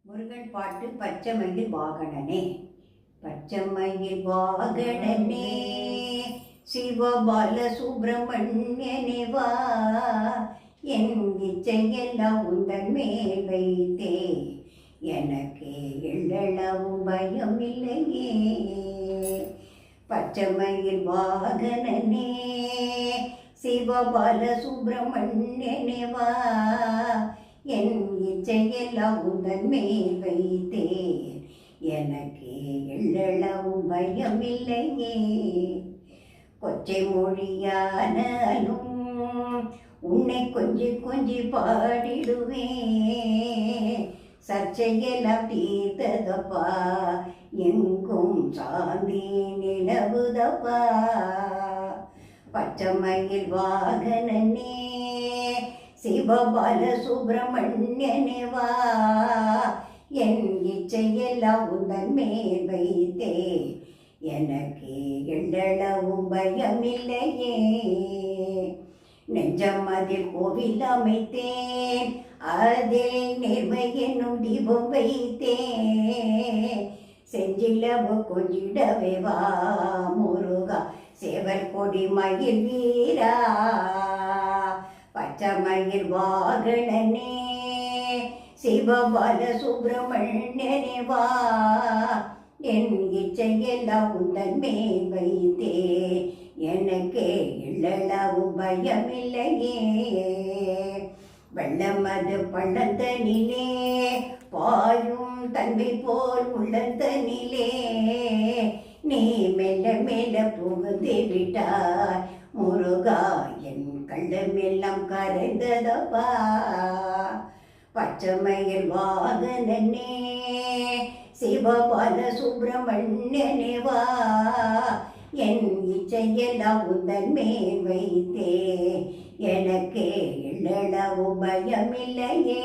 முருகன் பாட்டு பச்சைமயில் வாகனனே. பச்சைமயில் வாகனனே சிவபால சுப்பிரமணியனே வா, என் இச்சையெல்லாம் உந்தன் மேல் வைத்தே, எனக்கே எள்ளளவும் பயம் இல்லையே. பச்சைமயில் வாகனனே சிவபால சுப்பிரமணியனே வா, என் இச்சையெல்லாம் உந்தன் மேல் வைத்தேன், எனக்கே எள்ளளவும் பயமில்லையே. கொச்சை மொழியானாலும் உன்னை கொஞ்சி கொஞ்சி பாடிடுவேன், சர்ச்சையெல்லாம் தீர்த்ததப்பா, எங்கும் சாந்தி நிலவுதப்பா. பச்சைமயில் வாகனனே சிவபால சுப்பிரமணியனே வா, என் இச்சையெல்லாம் உந்தன் மேல் வைத்தே, எனக்கே எள்ளளவும் பயமில்லையே. நெஞ்சம் அதில் கோவில் அமைத்தேன், அதில் நேர்மை என்னும் தீபம் வைத்தேன், செஞ்சிலவு கொஞ்சிடவே வா முருகா, சேவர் கொடி மயில் வீரா. பச்சைமயில் வாகனனே சிவபால சுப்பிரமணியனே வா, என் இச்சையெல்லாம் உந்தன் மேல் வைத்தே, எனக்கே எள்ளளவும் பயமில்லையே. வெள்ளம் அது பள்ளத்தனிலே பாயும் தன்மை போல் உள்ளத்தனிலே, நீ மெல்ல மெல்ல புகுந்து விட்டாய் முருகா, என் கள்ளமெல்லாம் கரைந்ததப்பா. பச்சைமயில் வாகனனே சிவபால சுப்பிரமணியனே வா, என் இச்சையெல்லாம் உந்தன் மேல் வைத்தே, எனக்கே எள்ளளவும் பயமில்லையே.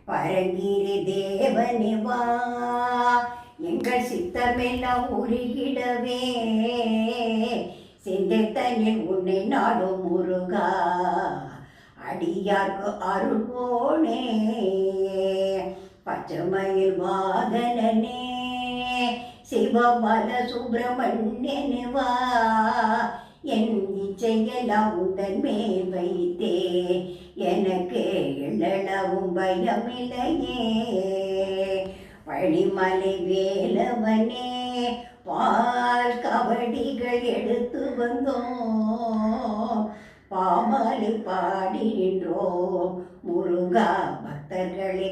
பரங்கிரி தேவனே வா, எங்கள் சித்தமெல்லாம் உருகிடவே, சிந்தைத்தனில் உன்னை நாடும் முருகா, அடியார்க்கு அருள்வோனே. பச்சைமயில் வாகனனே சிவபால சுப்பிரமணியனே வா, என் இச்சையெல்லாம் உந்தன் மேல் வைத்தே, எனக்கே எள்ளளவும் பயமில்லையே. பழிமலை வேலவனே பால் கபடிகள் எடுத்து வந்தோம், பாமாலை பாடி நின்றோம் முருகா, பக்தர்களை